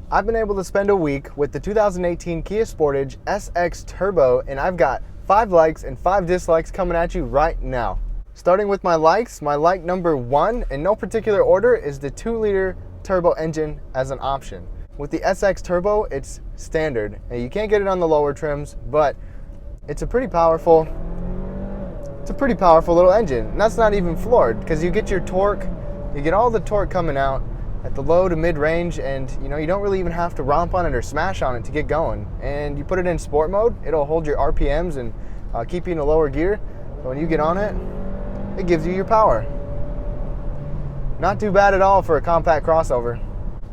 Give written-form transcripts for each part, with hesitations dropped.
I've been able to spend a week with the 2018 Kia Sportage SX Turbo, and I've got 5 likes and 5 dislikes coming at you right now. Starting with my likes, my like number 1, in no particular order, is the 2-liter turbo engine as an option. With the SX Turbo, it's standard, and you can't get it on the lower trims, but it's a pretty powerful little engine. And that's not even floored, because you get your torque, you get all the torque coming out at the low to mid range, and you don't really even have to romp on it or smash on it to get going. And you put it in sport mode, it'll hold your RPMs and keep you in a lower gear. So when you get on it, it gives you your power. Not too bad at all for a compact crossover.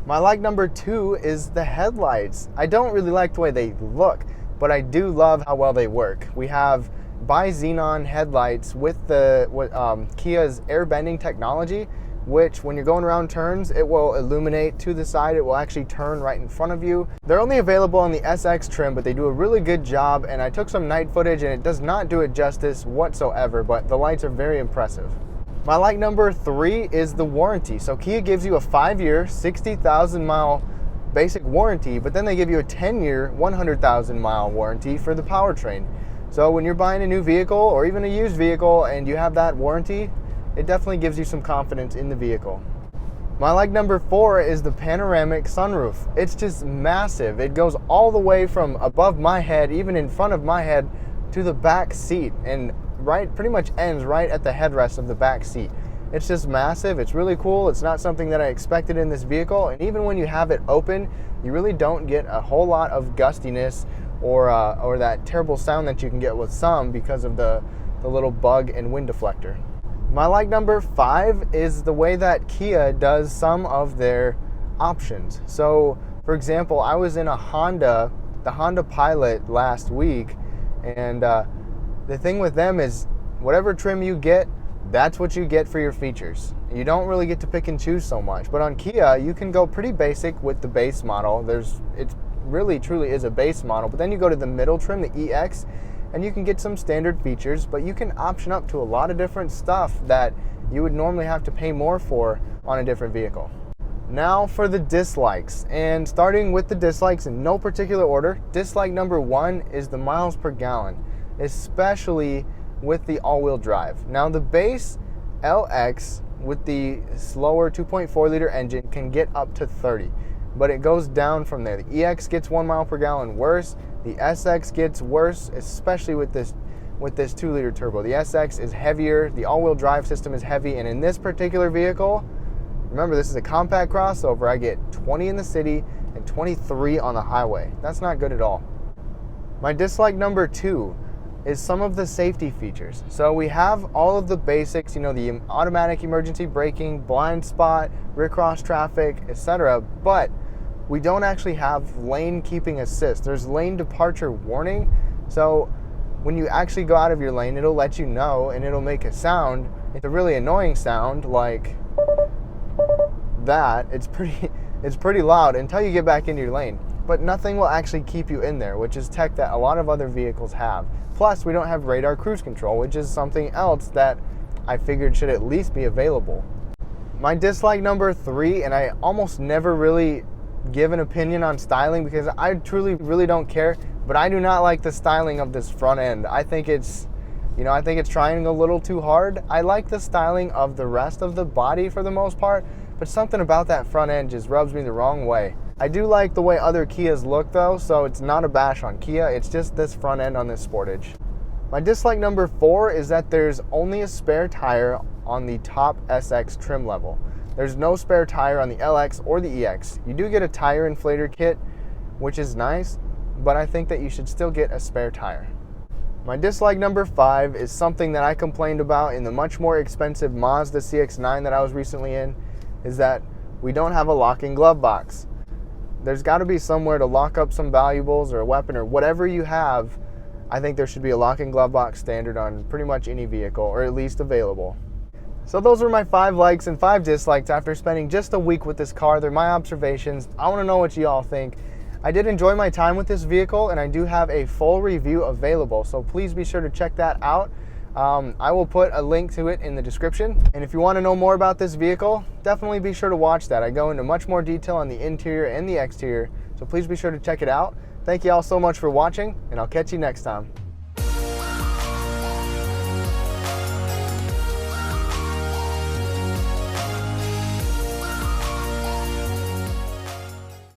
My like number 2 is the headlights. I don't really like the way they look, but I do love how well they work. We have bi-xenon headlights with Kia's air bending technology, which when you're going around turns, it will illuminate to the side. It will actually turn right in front of you. They're only available on the SX trim, but they do a really good job, and I took some night footage and it does not do it justice whatsoever, but the lights are very impressive. My like number 3 is the warranty. So Kia gives you a 5-year, 60,000 mile basic warranty, but then they give you a 10-year, 100,000 mile warranty for the powertrain. So when you're buying a new vehicle or even a used vehicle and you have that warranty, it definitely gives you some confidence in the vehicle. My like number 4 is the panoramic sunroof. It's just massive. It goes all the way from above my head, even in front of my head, to the back seat, and pretty much ends right at the headrest of the back seat. It's just massive. It's really cool. It's not something that I expected in this vehicle, and even when you have it open, you really don't get a whole lot of gustiness or that terrible sound that you can get with some because of the little bug and wind deflector. My like number 5 is the way that Kia does some of their options. So, for example, I was in the Honda Pilot last week, and the thing with them is whatever trim you get, that's what you get for your features. You don't really get to pick and choose so much. But on Kia, you can go pretty basic with the base model. It really truly is a base model, but then you go to the middle trim, the EX, and you can get some standard features, but you can option up to a lot of different stuff that you would normally have to pay more for on a different vehicle. Now for the dislikes, and starting with the dislikes in no particular order, dislike number 1 is the miles per gallon, especially with the all-wheel drive. Now the base LX with the slower 2.4 liter engine can get up to 30, but it goes down from there. The EX gets 1 mile per gallon worse. The SX gets worse, especially with this 2-liter turbo. The SX is heavier, the all-wheel drive system is heavy, and in this particular vehicle, remember this is a compact crossover, I get 20 in the city and 23 on the highway. That's not good at all. My dislike number 2 is some of the safety features. So we have all of the basics, the automatic emergency braking, blind spot, rear cross traffic, etc., but we don't actually have lane keeping assist. There's lane departure warning. So when you actually go out of your lane, it'll let you know, and it'll make a sound. It's a really annoying sound like that. It's pretty loud until you get back into your lane. But nothing will actually keep you in there, which is tech that a lot of other vehicles have. Plus, we don't have radar cruise control, which is something else that I figured should at least be available. My dislike number 3, and I almost never really give an opinion on styling because I truly really don't care, but I do not like the styling of this front end. I think it's trying a little too hard. I like the styling of the rest of the body for the most part, but something about that front end just rubs me the wrong way. I do like the way other Kias look though, so it's not a bash on Kia, it's just this front end on this Sportage. My dislike number 4 is that there's only a spare tire on the top SX trim level. There's no spare tire on the LX or the EX. You do get a tire inflator kit, which is nice, but I think that you should still get a spare tire. My dislike number 5 is something that I complained about in the much more expensive Mazda CX-9 that I was recently in, is that we don't have a locking glove box. There's got to be somewhere to lock up some valuables or a weapon or whatever you have. I think there should be a locking glove box standard on pretty much any vehicle, or at least available. So those were my 5 likes and 5 dislikes after spending just a week with this car. They're my observations. I want to know what you all think. I did enjoy my time with this vehicle, and I do have a full review available, so please be sure to check that out. I will put a link to it in the description. And if you want to know more about this vehicle, definitely be sure to watch that. I go into much more detail on the interior and the exterior, so please be sure to check it out. Thank you all so much for watching, and I'll catch you next time.